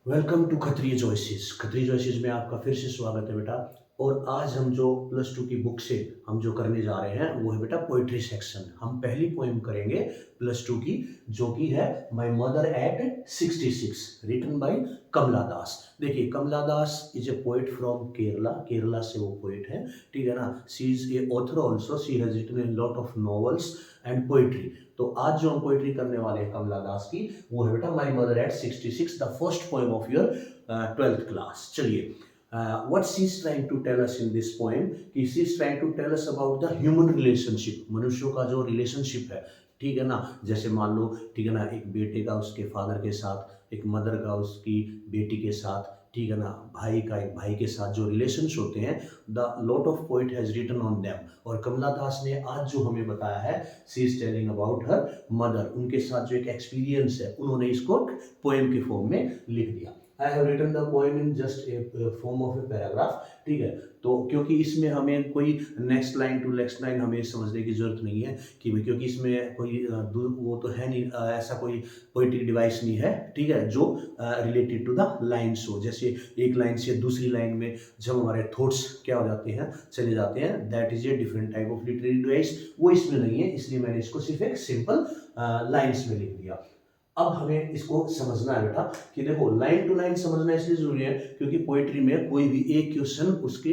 Welcome to Khatriya choices. Khatriya choices में आपका फिर से स्वागत है बेटा। और आज हम जो प्लस टू की बुक से हम जो करने जा रहे हैं वो है बेटा पोइट्री सेक्शन। हम पहली पोएम करेंगे प्लस टू की, जो कि है my mother at 66, written by Kamala Das. देखिए, Kamala Das is a poet from Kerala. Kerala से वो पोइट है, ठीक है ना। She is a author also, she has written a lot of novels and poetry. तो आज जो हम पोइट्री करने वाले हैं कमला दास की, वो है बेटा my mother at 66, the first poem of your 12th class. चलिए, what she's trying to tell us in this poem कि she's trying to tell us about the human relationship, मनुष्यों का जो रिलेशनशिप है, ठीक है ना। जैसे मान लो, ठीक है ना, एक बेटे का उसके फादर के साथ, एक मदर का उसकी बेटी के साथ, ठीक है ना, भाई का एक भाई के साथ जो रिलेशंस होते हैं, the lot of poet has written on them. और कमला दास ने आज जो हमें बताया है, she is telling about her mother, उनके साथ जो एक एक्सपीरियंस है, उन्होंने इसको पोएम के फॉर्म में लिख दिया। I have written the poem in just a form of a paragraph, ठीक है। तो क्योंकि इसमें हमें कोई next line to next line हमें समझने की जरूरत नहीं है कि क्योंकि इसमें कोई वो तो है नहीं, ऐसा कोई पोइट्रिक डिवाइस नहीं है, ठीक है, जो रिलेटेड टू द लाइन्स हो। जैसे एक लाइन से दूसरी लाइन में जब हमारे थॉट्स क्या हो जाते हैं, चले जाते हैं, that is a different type of literary device, वो इसमें नहीं है। इसलिए मैंने इसको सिर्फ एक सिंपल लाइन्स में लिख दिया। अब हमें इसको समझना है बेटा कि देखो, लाइन टू लाइन समझना इसलिए जरूरी है क्योंकि पोइट्री में कोई भी एक क्वेश्चन उसके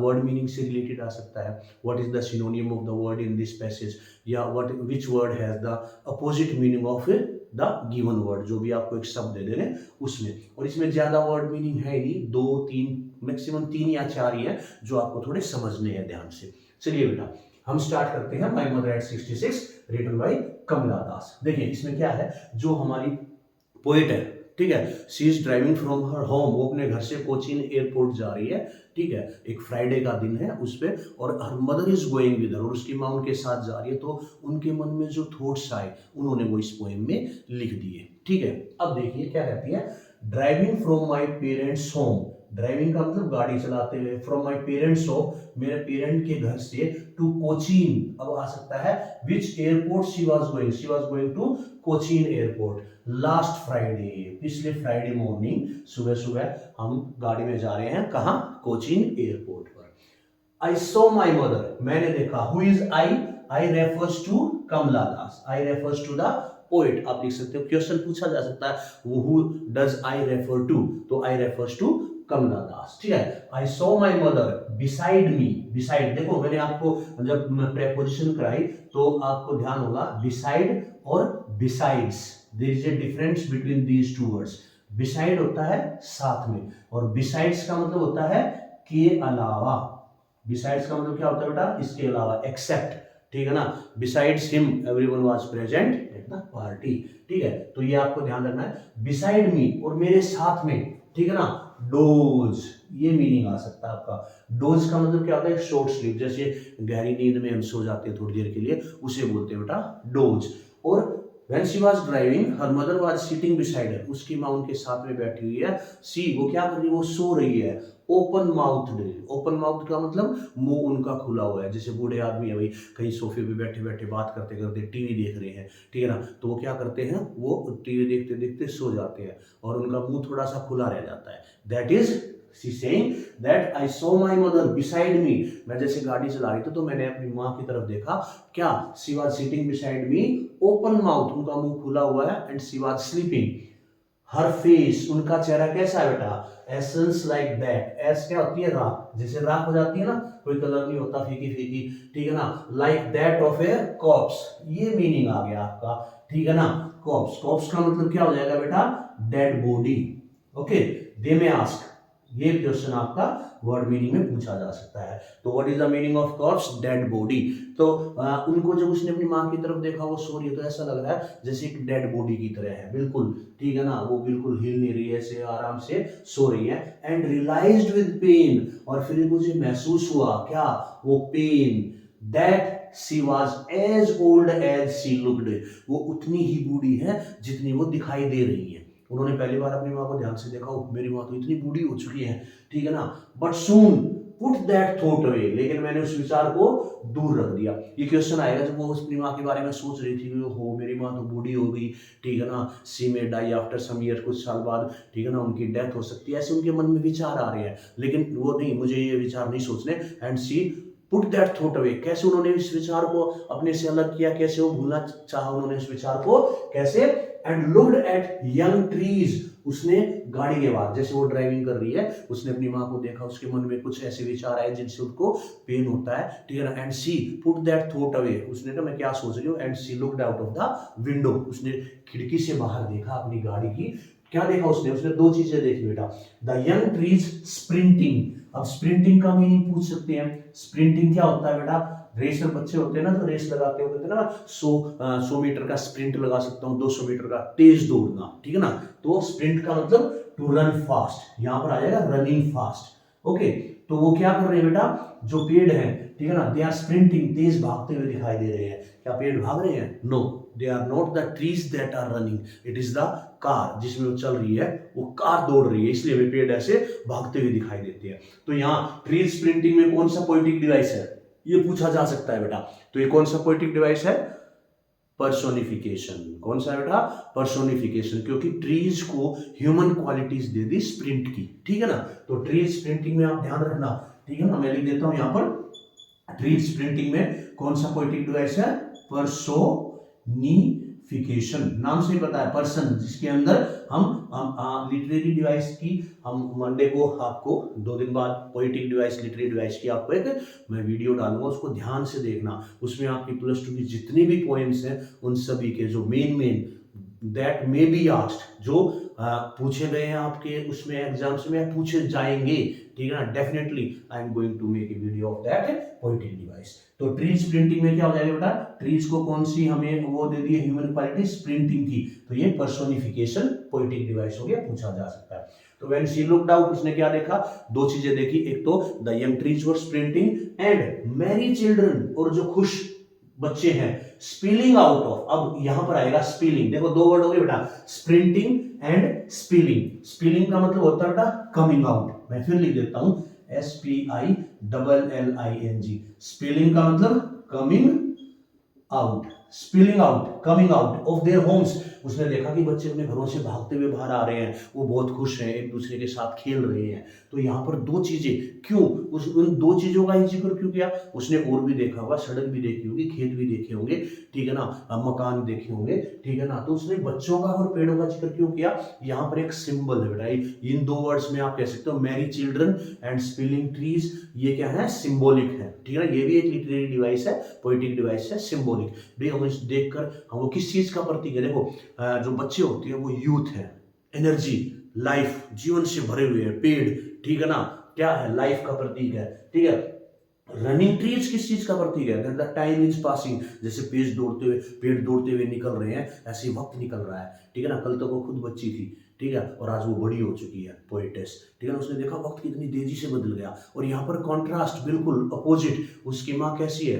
वर्ड मीनिंग से रिलेटेड आ सकता है। What is the synonym of the word in this passage, या what which word has the opposite meaning of the given word, जो भी आपको एक शब्द दे देने उसमें। और इसमें ज्यादा वर्ड मीनिंग है नहीं, 2-3, मैक्सिमम 3 या 4 ही है जो आपको थोड़े समझने हैं ध्यान से। चलिए बेटा, हम स्टार्ट करते हैं my mother at 66, written by Kamala Das. देखिए, इसमें क्या है, जो हमारी पोएट है, ठीक है, she is driving from her home, वो अपने घर से कोचीन एयरपोर्ट जा रही है, ठीक है। एक फ्राइडे का दिन है उस पे, और her mother is going with her, और उसकी माँ उनके साथ जा रही है। तो उनके मन में जो थॉट्स आए, उन्होंने वो इस पोएम में लिख दिए, ठीक है। अब देखिए क्या कहती है, driving from my parents home. Driving का मतलब गाड़ी चलाते हुए, फ्रॉम माई पेरेंट्स होम, मेरे पेरेंट के घर से, टू कोचीन, अब आ सकता है which airport she was going, she was going to Cochin airport last Friday, पिछले फ्राइडे मॉर्निंग, सुबह सुबह हम गाड़ी में जा रहे हैं, कहाँ, कोचीन एयरपोर्ट पर। आई सॉ माई मदर, मैंने देखा, who is I, I refers to Kamala Das, I refers to the poet. आप लिख सकते हो, क्वेश्चन पूछा जा सकता है, who does I refer to, तो I refers to Kamala Das, ठीक है। I saw my mother beside me, beside, देखो मैंने आपको जब प्रेपोजिशन कराई तो आपको ध्यान होगा, बिसाइड और besides, there is a difference between these two words. Beside होता है साथ में, और बिसाइड्स का मतलब होता है के अलावा। बिसाइड्स का मतलब क्या होता है बेटा, इसके अलावा, एक्सेप्ट, ठीक है ना। Besides him everyone was present at the party, ठीक है। तो ये आपको ध्यान रखना है, बिसाइड मी, और मेरे साथ में, ठीक है ना। डोज, ये मीनिंग आ सकता है आपका। डोज का मतलब क्या होता है, शॉर्ट स्लीप, जैसे गहरी नींद में हम सो जाते हैं थोड़ी देर के लिए, उसे बोलते हैं बेटा डोज। और when she was driving her mother was sitting beside her, उसकी माँ उनके साथ में बैठी हुई है। सी, वो क्या कर रही है, वो सो रही है। ओपन माउथ, ओपन माउथ का मतलब मुंह उनका खुला हुआ है। जैसे बूढ़े आदमी है भाई, कहीं सोफे पे बैठे बैठे बात करते करते टीवी देख रहे हैं, ठीक है ना, तो वो क्या करते हैं, वो टीवी देखते देखते सो जाते हैं और उनका मुंह थोड़ा सा खुला रह जाता है। That is she saying that I saw my mother beside मी, मैं जैसे गाड़ी चला रही थी तो मैंने अपनी माँ की तरफ देखा, क्या, she was sitting beside me, open mouth, उनका मुंह खुला हुआ है, and she was sleeping, her face, उनका चेहरा कैसा है बेटा, एसेंस लाइक दैट, एस क्या होती है, राख, जैसे राख हो जाती है ना, कोई कलर नहीं होता, फीकी फीकी, ठीक है ना, like that of a corpse, ये मीनिंग आ गया आपका, ठीक है ना। कॉप्स, कॉप्स का मतलब क्या हो जाएगा बेटा, डेड बॉडी, ओके। दे में आस्क, ये क्वेश्चन आपका वर्ड मीनिंग में पूछा जा सकता है। तो what is the meaning of corps, dead body. तो उनको जब उसने अपनी माँ की तरफ देखा, वो सो रही है, तो ऐसा लग रहा है जैसे एक डेड बॉडी की तरह है, बिल्कुल, ठीक है ना, वो बिल्कुल हिल नहीं रही है, ऐसे आराम से सो रही है। एंड रियलाइज्ड विद पेन, और फिर मुझे महसूस हुआ, क्या, वो pain, that she was as old as she looked, वो उतनी ही बूढ़ी है जितनी वो दिखाई दे रही है। उन्होंने पहली बार अपनी माँ को ध्यान से देखा, मेरी माँ तो इतनी बूढ़ी हो चुकी है, ठीक है ना। But soon, put that thought away, लेकिन मैंने उस विचार को दूर रख दिया। ये क्वेश्चन आएगा जब वो अपनी माँ के बारे में सोच रही थी, हो मेरी माँ तो बूढ़ी हो गई, ठीक है ना, सी में डाई आफ्टर सम ईयर, कुछ साल बाद, ठीक है ना, उनकी डेथ हो सकती है, ऐसे उनके मन में विचार आ रहे हैं, लेकिन वो नहीं, मुझे ये विचार नहीं सोचने, and she put that thought away. कैसे उन्होंने इस विचार को अपने से अलग किया, कैसे वो भूलना चाहा उन्होंने इस विचार को, कैसे, and looked at young trees, उसने गाड़ी के बाद, जैसे वो ड्राइविंग कर रही है, उसने अपनी माँ को देखा, उसके मन में कुछ ऐसे विचार आए जिनसे उसको पेन होता है, ठीक है ना, and she put that thought away, उसने कहा मैं क्या सोच रही हूँ, and she looked out of the window, उसने खिड़की से बाहर देखा अपनी गाड़ी की, क्या देखा उसने, उसने दो चीजें देखी बेटा, द यंग ट्रीज स्प्रिंटिंग। अब स्प्रिंटिंग का मीनिंग पूछ सकते हैं, स्प्रिंटिंग क्या होता है बेटा, रेसर बच्चे होते हैं ना जो रेस लगाते हो, कहते हैं ना 100 मीटर का स्प्रिंट लगा सकता हूँ, 200 मीटर का तेज दौड़ना, ठीक है ना, तो स्प्रिंट का मतलब टू रन फास्ट, यहां पर आ जाएगा रनिंग फास्ट, ओके। तो वो क्या कर रहे हैं बेटा, जो पेड़ है, ठीक है ना, दे आर स्प्रिंटिंग, तेज भागते हुए दिखाई दे रहे हैं, क्या पेड़ भाग रहे हैं, no, they are not the trees that are running, it is the car, जिसमें वो चल रही है, वो कार दौड़ रही है, इसलिए वे पेड़ ऐसे भागते हुए दिखाई देते हैं। तो यहाँ ट्रीज स्प्रिंटिंग में कौन सा पोएटिक डिवाइस है, ये पूछा जा सकता है बेटा, तो ये कौन सा पोएटिक डिवाइस है, पर्सोनिफिकेशन। कौन सा है बेटा, पर्सोनिफिकेशन, क्योंकि ट्रीज को ह्यूमन क्वालिटीज दे दी स्प्रिंट की, ठीक है ना, तो ट्रीज स्प्रिंटिंग में आप ध्यान रखना, ठीक है ना, मैं लिख देता हूं यहां पर, ट्रीज स्प्रिंटिंग में कौन सा पोएटिक डिवाइस है, पर्सोनिफिकेशन, नाम से ही पता है, पर्सन, जिसके अंदर हम लिटरेरी डिवाइस की, हम मंडे को आपको 2 दिन बाद पोएटिक डिवाइस, लिटरेरी डिवाइस की आपको एक मैं वीडियो डालूंगा, उसको ध्यान से देखना, उसमें आपकी +2 की जितनी भी पोएम्स हैं उन सभी के जो main that may be asked, जो पूछे गए हैं आपके उसमें एग्जाम्स में, पूछे जाएंगे, ठीक है ना, definitely I am going to make a video of that poetic device. तो ट्रीज प्रिंटिंग में क्या हो जाएगा बेटा, ट्रीज को कौन सी हमें वो दे दी है ह्यूमन क्वालिटी स्प्रिंटिंग की, तो ये पर्सोनिफिकेशन पोएटिक डिवाइस हो गया, पूछा जा सकता है। तो व्हेन शी लुक्ड आउट, उसने क्या देखा, दो चीजें देखी, एक तो the young trees were sprinting and Mary children, और जो खुश बच्चे हैं, स्पिलिंग आउट ऑफ, अब यहां पर आएगा स्पिलिंग, देखो दो वर्ड हो गए बेटा, स्प्रिंटिंग एंड स्पिलिंग। स्पिलिंग का मतलब होता है बेटा कमिंग आउट, मैं फिर लिख देता हूं SPILLING, स्पिलिंग का मतलब coming out, spilling out, coming out of their homes, उसने देखा कि बच्चे अपने घरों से भागते हुए बाहर आ रहे हैं, वो बहुत खुश हैं, एक दूसरे के साथ खेल रहे हैं। तो यहाँ पर दो चीजें, क्यों उन दो चीजों का ही जिक्र क्यों किया, उसने और भी देखा होगा, सड़क भी देखी होगी, खेत भी देखे होंगे, ठीक है ना, मकान देखे होंगे, ठीक है ना, तो उसने बच्चों का और पेड़ों का जिक्र क्यों किया, यहाँ पर एक सिंबल है बेटा, इन दो वर्ड्स में आप कह सकते हो Mary children and spilling trees, ये क्या है, सिंबॉलिक है, ठीक है ना, ये भी एक लिटरेरी डिवाइस है, पोएटिक डिवाइस है, सिंबॉलिक। भाई हम देखकर हम वो किस चीज का प्रतीक है, देखो जो बच्चे होते हैं वो यूथ है, एनर्जी, लाइफ, जीवन से भरे हुए हैं, पेड़, ठीक है ना, क्या है, लाइफ का प्रतीक है, ठीक है। रनिंग ट्रीज किस चीज का प्रतीक है, द टाइम इज पासिंग, जैसे पेड़ दौड़ते हुए निकल रहे हैं, ऐसे वक्त निकल रहा है, ठीक है ना, कल तक वो खुद बच्ची थी, ठीक है, और आज वो बड़ी हो चुकी है, पोएटेस, ठीक है ना, उसने देखा वक्त कितनी तेजी से बदल गया, और यहाँ पर कॉन्ट्रास्ट बिल्कुल अपोजिट, उसकी माँ कैसी है,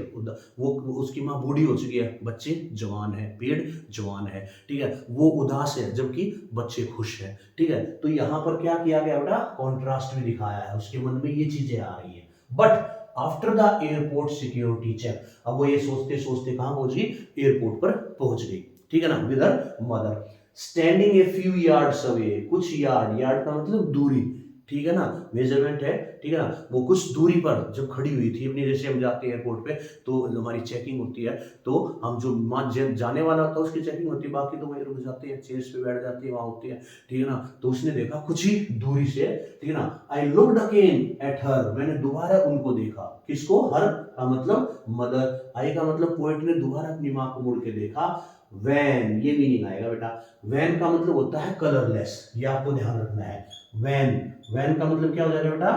वो उसकी माँ बूढ़ी हो चुकी है, बच्चे जवान है, पेड़ जवान है, ठीक है, वो उदास है जबकि बच्चे खुश है, ठीक है। तो यहाँ पर क्या किया गया बेटा, कॉन्ट्रास्ट भी दिखाया है, उसके मन में ये चीजें आ रही है। But after the airport security check, अब वो ये सोचते सोचते कहां पहुंच गई, एयरपोर्ट पर पहुंच गई, ठीक है ना, with her mother, standing a few yards away, कुछ यार्ड का मतलब दूरी, ठीक है ना, मेजरमेंट है, ठीक है ना, वो कुछ दूरी पर जब खड़ी हुई थी अपनी, जैसे हम जाते हैं एयरपोर्ट पे तो हमारी चेकिंग होती है, तो हम जो जाने वाला होता है उसकी चेकिंग होती है, बाकी तो वहीं रुक जाते हैं, चेयर्स पे बैठ जाते हैं, वहां होते हैं, ठीक है ना, तो उसने देखा कुछ ही दूरी से, ठीक है ना, आई लुक्ड अगेन एट हर, मैंने दोबारा उनको देखा, किसको, हर का मतलब मदर, आई का मतलब पोएट ने दोबारा अपनी माँ को मुड़ के देखा, वैन, ये मीनिंग आएगा बेटा, वैन का मतलब होता है कलरलेस, ये आपको ध्यान रखना है, वैन का मतलब क्या हो जाएगा बेटा,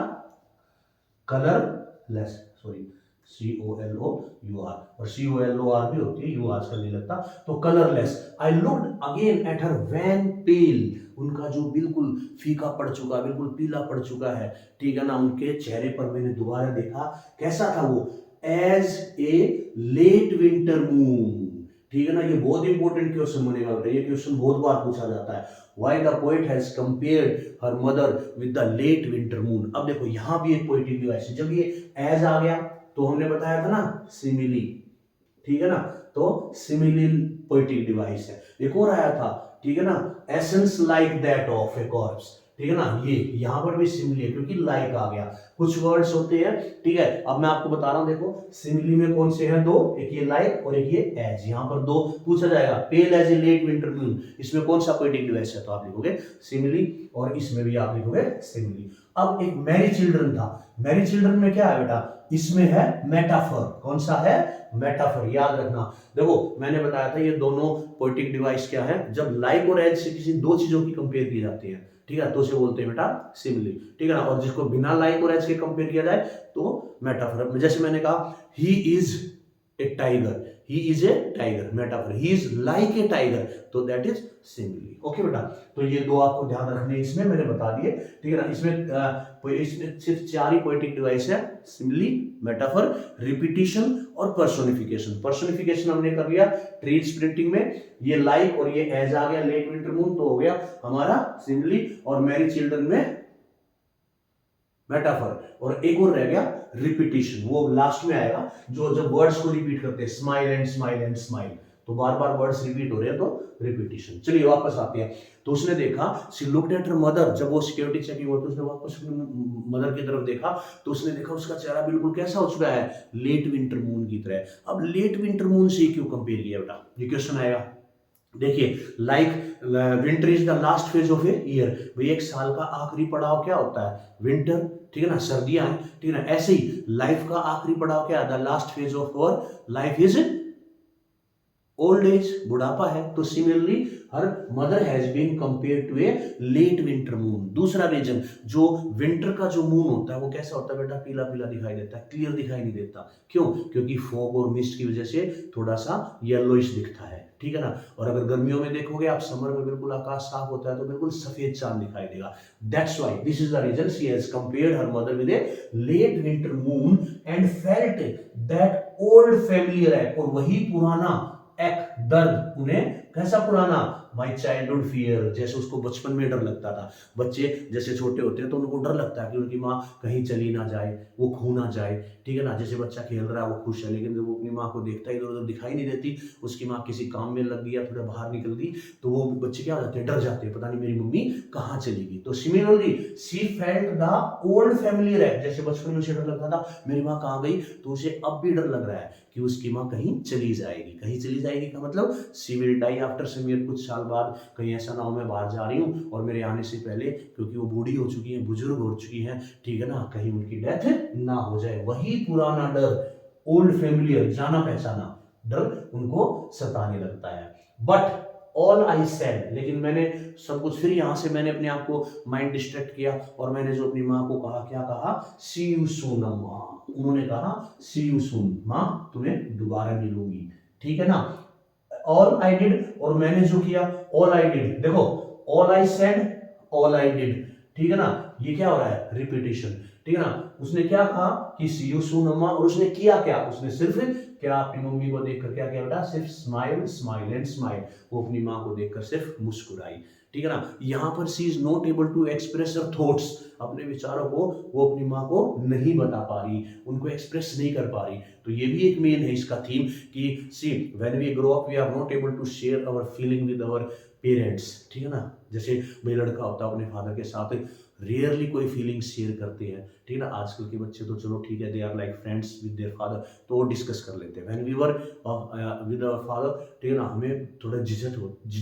कलरलेस, सॉरी COLOUR, और COLOR भी होती है, यू आजकल नहीं लगता, तो colourless, I looked again at her wan pale, उनका जो बिल्कुल फीका पड़ चुका, बिल्कुल पीला पड़ चुका है, ठीक है ना, उनके चेहरे पर मैंने दोबारा देखा, कैसा था वो, as a late winter moon, ठीक है ना, ये बहुत इंपॉर्टेंट क्वेश्चन बनेगा बेटा, ये क्वेश्चन बहुत बार पूछा जाता है। Why the poet has compared her mother with the late winter moon। अब देखो यहाँ भी एक पोएटिक डिवाइस है, जब ये एज आ गया तो हमने बताया था ना सिमिली, ठीक है ना, तो सिमिली पोएटिक डिवाइस है। एक और आया था, ठीक है ना, essence like that of A corps, ठीक है ना, ये यहाँ पर भी सिमिली है क्योंकि लाइक आ गया। कुछ वर्ड्स होते हैं, ठीक है, अब मैं आपको बता रहा हूँ, देखो सिमिली में कौन से हैं दो, एक ये लाइक और एक ये एज, यहाँ पर दो पूछा जाएगा। Pale as a late winter moon, इसमें कौन सा पोएटिक डिवाइस है, तो आप लिखोगे सिमिली, और इसमें भी आप लिखोगे सिमिली। अब एक मैरी चिल्ड्रन था, मैरी चिल्ड्रन में क्या है बेटा, इसमें है मेटाफर, कौन सा है, मेटाफर, याद रखना। देखो मैंने बताया था ये दोनों पोएटिक डिवाइस क्या है, जब लाइक और एज से किसी दो चीजों की कंपेयर की जाती है, ठीक है, तो उसे बोलते हैं बेटा सिमिली, ठीक है ना, और जिसको बिना लाइक और एज के कंपेयर किया जाए तो मेटाफर। जैसे मैंने कहा he is a tiger, he is a tiger, metaphor, he is like a tiger, तो दैट इज सिमिली। ओके बेटा, तो ये दो आपको ध्यान रखने इसमें मैंने बता दिए, ठीक है ना। इसमें सिर्फ चार ही पोएटिक डिवाइस है, सिमिली, मेटाफर, रिपीटिशन और पर्सोनिफिकेशन। पर्सोनिफिकेशन हमने कर लिया ट्री स्प्लिटिंग में, ये लाइक और ये एज आ गया लेट विंटर मून, तो हो गया हमारा सिमिली, और मैरी चिल्ड्रन में मेटाफर, और एक और रह गया रिपीटिशन, वो लास्ट में आएगा, जो जब वर्ड्स को रिपीट करते हैं, smile and smile and smile, तो बार बार वर्ड्स रिपीट हो रहे हैं तो रिपीटिशन। चलिए वापस आते हैं, तो उसने देखा, she looked at her mother, जब वो सिक्योरिटी चेकिंग होती है उसने वापस अपनी मदर की तरफ देखा, तो उसने देखा उसका चेहरा बिल्कुल कैसा हो चुका है, लेट विंटर मून की तरह। अब लेट विंटर मून से क्यों कंपेयर किया बेटा, ये क्वेश्चन आएगा। देखिए like winter is the last phase of a year, भाई एक साल का आखिरी पड़ाव क्या होता है, विंटर, ठीक है ना, सर्दियां हैं, ठीक है ना। ऐसे ही लाइफ का आखिरी पड़ाव क्या है, the last phase of our life is old age, बुढ़ापा है। तो similarly her mother has been compare to a late winter moon. दूसरा रीजन, जो विंटर का जो मून होता है वो कैसा होता है बेटा, पीला पीला दिखाई देता है, क्लियर दिखाई नहीं देता। क्यों, क्योंकि फॉग और मिस्ट की वजह से थोड़ा सा येलोइश दिखता है, ठीक है ना। और अगर गर्मियों में देखोगे आप, समर में बिल्कुल आकाश साफ होता है तो बिल्कुल सफेद चांद दिखाई देगा। That's why this is the reason she has compared her mother with a late winter moon and felt that old familiar है, और वही पुराना एक दर्द उन्हें, कैसा पुराना, माई चाइल्डहुड फियर, जैसे उसको बचपन में डर लगता था। बच्चे जैसे छोटे होते हैं तो उनको डर लगता है कि उनकी माँ कहीं चली ना जाए, वो खो ना जाए, ठीक है ना। जैसे बच्चा खेल रहा है वो खुश है, लेकिन जब वो अपनी माँ को देखता है इधर उधर दिखाई नहीं देती, उसकी माँ किसी काम में लग गई या थोड़ा बाहर निकल गई, तो वो बच्चे क्या हो जाते हैं, डर जाते हैं, पता नहीं मेरी मम्मी कहाँ चली गई। तो similarly she felt the old familiar है, जैसे बचपन में उसे डर लगता था मेरी माँ कहाँ गई, तो उसे अब भी डर लग रहा है कि उसकी माँ कहीं चली जाएगी। कहीं चली जाएगी का मतलब she will die after some year, कुछ साल बाद, कहीं ऐसा ना हो मैं बाहर जा रही हूँ और मेरे आने से पहले, क्योंकि वो बूढ़ी हो चुकी है, बुजुर्ग हो चुकी हैं, ठीक है ना, कहीं उनकी डेथ ना हो जाए। वही पुराना डर, ओल्ड फैमिलियर, जाना पहचाना डर उनको सताने लगता है। बट ऑल आई सेड, लेकिन मैंने सब कुछ, फिर यहाँ से मैंने अपने आप को माइंड डिस्ट्रैक्ट किया और मैंने जो अपनी माँ को कहा, क्या कहा, सी यू सून अम्मा, उन्होंने कहा सी यू सून, माँ तुम्हें दोबारा मिलूंगी, ठीक है ना। ऑल आई डिड, और मैंने जो किया, ऑल आई डिड, देखो all I said, all I did, ठीक है ना, ये क्या हो रहा है, रिपीटिशन, ठीक है ना। उसने क्या कहा कि सी यू सून अम्मा, और उसने किया क्या, उसने सिर्फ क्या, अपनी मम्मी को देखकर क्या किया बेटा, सिर्फ स्माइल, स्माइल एंड स्माइल, वो अपनी माँ को देखकर सिर्फ मुस्कुराई, ठीक है ना। यहाँ पर she is not able to express her thoughts, अपने विचारों को वो अपनी माँ को नहीं बता पा रही, उनको एक्सप्रेस नहीं कर पा रही। तो ये भी एक मेन है इसका थीम कि see when we grow up we are not able to share our feeling with our parents, ठीक है ना। जैसे भाई लड़का होता है अपने फादर के साथ रेयरली कोई फीलिंग शेयर करते हैं, ठीक है ना। आजकल के बच्चे तो चलो ठीक है, they are like friends with their father, तो वो डिस्कस कर लेते हैं। When we were with our father, ठीक है ना, हमें थोड़ा झिझक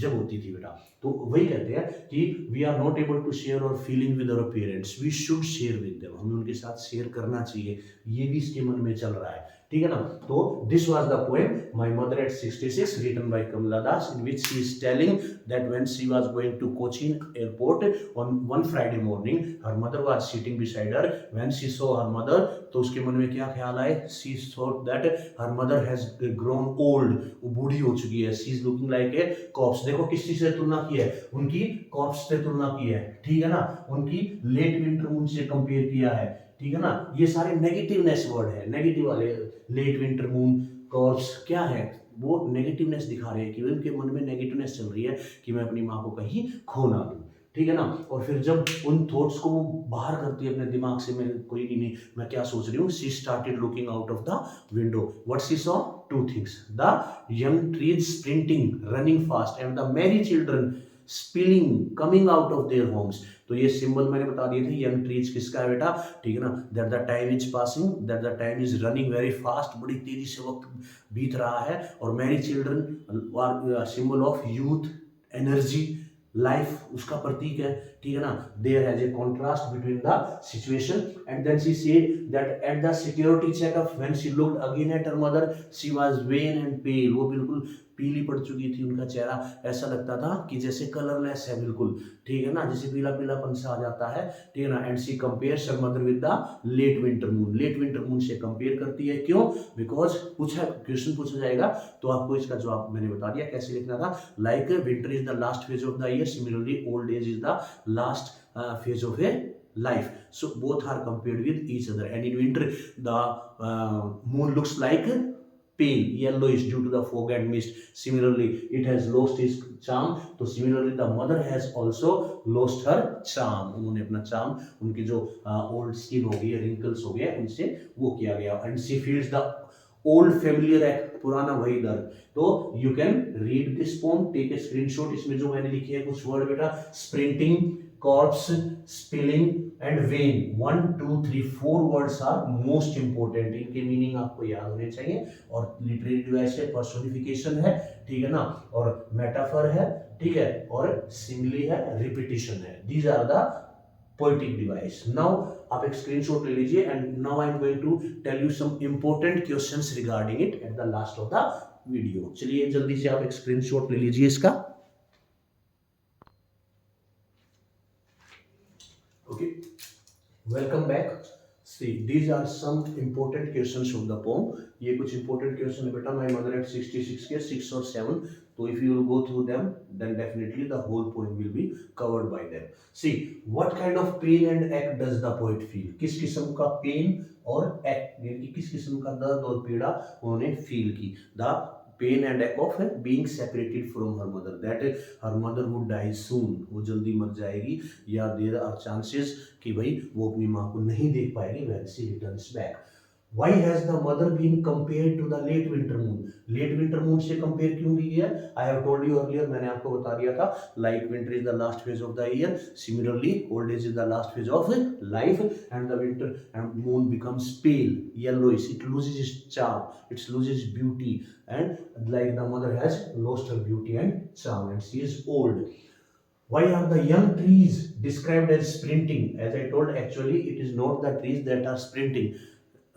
होती थी बेटा। तो वही कहते हैं कि we are not able to share our feeling with our parents, we should share with them, हमें उनके साथ शेयर करना चाहिए, ये भी इसके मन में चल रहा है, ठीक है ना। तो this was the poem my mother at 66 written by Kamala Das, in which she is telling that when she was going to Cochin airport on one Friday morning, her mother was sitting beside her, when she saw her mother, तो उसके मन में क्या ख्याल आए, she thought that her mother has grown old, वो बूढ़ी हो चुकी है, she is looking like a corps, देखो किस चीज से तुलना की है, उनकी कॉर्प्स से तुलना की है, ठीक है ना, उनकी लेट विंटर मून से कंपेयर किया है, ठीक है ना। ये सारे नेगेटिवनेस वर्ड है, नेगेटिव वाले, लेट विंटर मून, कॉर्प्स क्या है, वो नेगेटिवनेस दिखा रहे हैं कि उनके मन में नेगेटिवनेस चल रही है कि मैं अपनी माँ को कहीं खो ना दूँ, ठीक है ना। और फिर जब उन थॉट्स को वो बाहर करती है अपने दिमाग से, मैं कोई नहीं, मैं क्या सोच रही हूँ, she started looking out of the window, what she saw, two things, the young trees sprinting running fast and the Mary children spilling coming out of their homes. तो ये सिंबल मैंने बता दिए थे, यंग ट्रीज किसका है बेटा, ठीक है ना, that the time is passing, that the time is running very fast, बड़ी तेजी से वक्त बीत रहा है, और merry children are symbol of youth, energy, life उसका प्रतीक है, ठीक है ना। There has a contrast between the situation and then she said that at the security checkup when she looked again at her mother she was wan and pale, वो बिल्कुल पीली पड़ चुकी थी, उनका चेहरा ऐसा लगता था कि जैसे कलरलेस है बिल्कुल, ठीक है ना, जैसे पीला पीलापन सा आ जाता है, ठीक है ना। And she compares her mother with the late winter moon, late winter moon से कंपेयर करती है, क्यों, बिकॉज क्वेश्चन पूछा जाएगा तो आपको इसका जवाब मैंने बता दिया कैसे लिखना था, like winter is the last phase of the year, similarly old age is the last phase of a life, so both are compared with each other, and in winter the moon looks like pale yellowish due to the fog and mist, similarly it has lost its charm, so similarly the mother has also lost her charm, उन्होंने अपना charm, उनकी जो old skin हो गई है, wrinkles हो गए, उनसे वो किया गया, and she feels the old familiar है, पुराना वही दर्द। तो you can read this poem, take a screenshot, इसमें जो मैंने लिखे हैं कुछ वर्ड बेटा, sprinting, corpse, spilling and wan, 1 2 3 4 words are most important, इनके मीनिंग आपको याद होने चाहिए, और लिटरेरी डिवाइस है, पर्सोनिफिकेशन है, ठीक है ना, और मेटाफर है, ठीक है, और सिमिली है, रिपीटिशन है, these are the poetic device. Now आप एक स्क्रीनशॉट ले लीजिए, and now I am going to tell you some important questions regarding it at the last of the video. चलिए जल्दी से आप एक स्क्रीनशॉट ले लीजिए इसका। Okay, welcome back. See these are some important questions of the poem, ये कुछ इंपॉर्टेंट क्वेश्चन है बेटा, माय मदर एट 66 के 6 और 7, so if you will go through them then definitely the whole poem will be covered by them. See, what kind of pain and ache does the poet feel, किस किस्म का pen और ache, यानी कि किस किस्म का दर्द और पीड़ा उन्होंने फील की, the pain and ache of being separated from her mother, that her mother would die soon, वो जल्दी मर जाएगी, या there are chances कि भाई वो अपनी माँ को नहीं देख पाएगी when she returns back. Why has the mother been compared to the late winter moon? Late winter moon से compare क्यों की गया? I have told you earlier, मैंने आपको बता दिया था, like winter is the last phase of the year, similarly old age is the last phase of life, and the winter and moon becomes pale, yellowish, it loses its charm, it loses beauty, and like the mother has lost her beauty and charm, and she is old. Why are the young trees described as sprinting? As I told, actually it is not the trees that are sprinting,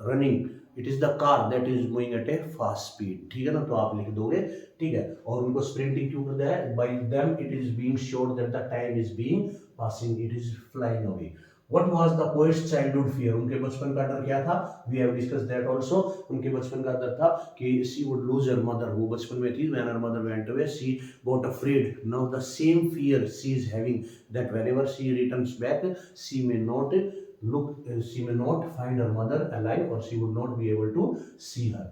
running, it is the car that is moving at A fast speed, ठीक है ना, तो आप लिख दोगे, ठीक है। और उनको स्प्रिंटिंग क्यों करता है, by them it is being sure that the time is being passing, it is flying away. What was the poet's childhood fear, उनके बचपन का डर क्या था, we have discuss that also, उनके बचपन का डर था कि she would lose her mother, वो बचपन में थी, when her mother went away she got afraid, now the same fear she is having, that whenever she returns back she may not she may not find her mother alive, or she would not be able to see her.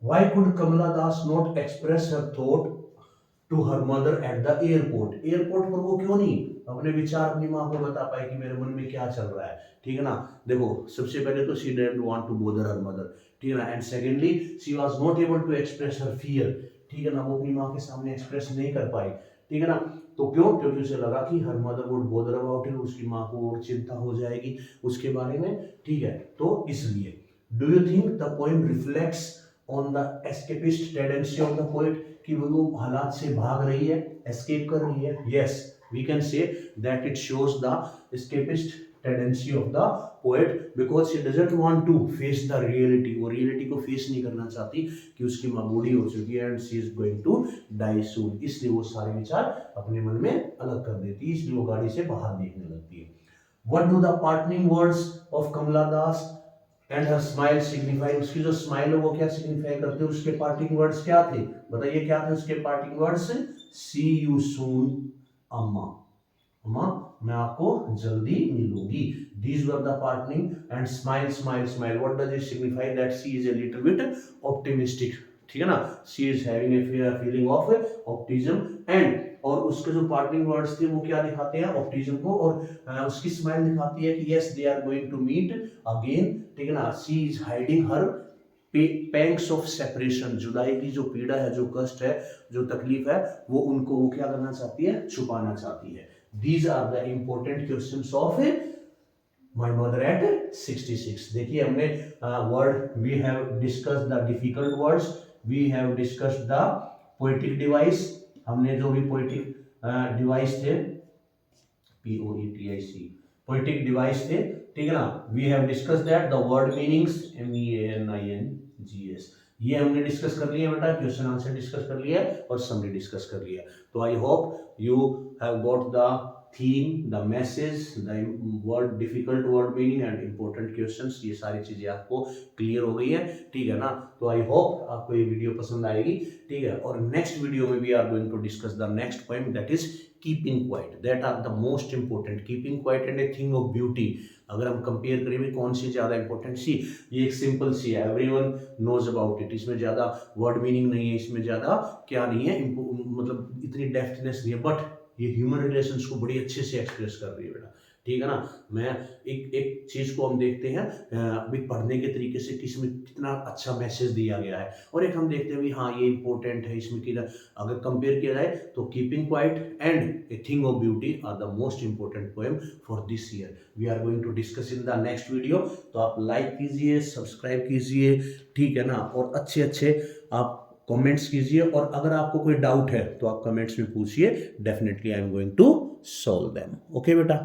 Why could Kamala Das not express her thought to her mother at the airport? Airport पर वो क्यों नहीं अपने विचार अपनी माँ को बता पाए कि मेरे मन में क्या चल रहा है, ठीक है ना। देखो, सबसे पहले तो she didn't want to bother her mother, ठीक है ना, and secondly she was not able to express her fear, ठीक है ना, वो अपनी माँ के सामने एक्सप्रेस नहीं कर पाई, ठीक है ना। तो क्यों, क्योंकि उसे लगा कि her mother would bother about it, उसकी माँ को और चिंता हो जाएगी उसके बारे में, ठीक है, तो इसलिए। Do you think the poem reflects on the escapist tendency of the poet, कि वो हालात से भाग रही है, एस्केप कर रही है? Yes, we can say that it shows the escapist tendency of the poet because she doesn't want to face the reality, वो रियलिटी को फेस नहीं करना चाहती कि उसकी माँ बूढ़ी हो चुकी है and she is going to die soon, इसलिए वो सारे विचार अपने मन में अलग कर देती है, इसलिए वो गाड़ी से बाहर देखने लगती है। What do the parting words of Kamala Das and her smile signify? उसकी जो स्माइल है वो क्या सिग्निफाई करते हैं, उसके पार्टिंग वर्ड्स क्या थे, बताइए क्या थे उसके parting words? See you soon अम्मा, अम्मा मैं आपको जल्दी मिलूंगी। These were the parting, and smile, smile, smile. What does it signify? That she is a little bit optimistic. ठीक है ना। She is having a feeling of optimism and, और उसके जो पार्टिंग वर्ड्स थे वो क्या दिखाते हैं, ऑप्टिज्म को, और उसकी स्माइल दिखाती है कि yes they are going to meet again, ठीक है ना। She is hiding her pangs of separation, जुदाई की जो पीड़ा है, जो कष्ट है, जो तकलीफ है, वो क्या करना चाहती है, छुपाना चाहती है। These are the important questions of my mother at 66। देखिए हमने word, we have discussed the difficult words, we have discussed the poetic device, हमने जो भी पोएटिक डिवाइस थे, POETIC, पोएटिक डिवाइस थे, ठीक है ना। We have discuss that the word meanings, MEANINGS, ये हमने डिस्कस कर लिया बेटा, क्वेश्चन आंसर डिस्कस कर लिया और समरी डिस्कस कर लिया। तो I hope you have got the theme, the message, the word, difficult word meaning and important questions, ये सारी चीजें आपको क्लियर हो गई है, ठीक है ना। तो आई होप आपको ये वीडियो पसंद आएगी, ठीक है। और नेक्स्ट वीडियो में we are going to discuss the next poem, that is keeping quiet, that are the most important. Keeping quiet and a thing of beauty, अगर हम कंपेयर करें भी कौन सी ज्यादा इंपॉर्टेंट, सी ये एक सिंपल सी है, एवरीवन नोज अबाउट इट, इसमें ज्यादा वर्ड मीनिंग नहीं है, इसमें ज्यादा क्या नहीं है, मतलब इतनी डेप्थनेस नहीं है, बट ये ह्यूमन रिलेशंस को बड़ी अच्छे से एक्सप्रेस कर रही है बेटा, ठीक है ना। मैं एक चीज को हम देखते हैं अभी पढ़ने के तरीके से, किसमें कितना अच्छा मैसेज दिया गया है, और एक हम देखते हैं भी हाँ ये इंपॉर्टेंट है, इसमें कि अगर कंपेयर किया जाए तो keeping quiet and a thing of beauty are the most important poem for this year. We are going to discuss in the next video. तो आप लाइक कीजिए, सब्सक्राइब कीजिए, ठीक है ना, और अच्छे अच्छे आप कमेंट्स कीजिए, और अगर आपको कोई डाउट है तो आप कमेंट्स में पूछिए, definitely I am going to solve them. Okay बेटा।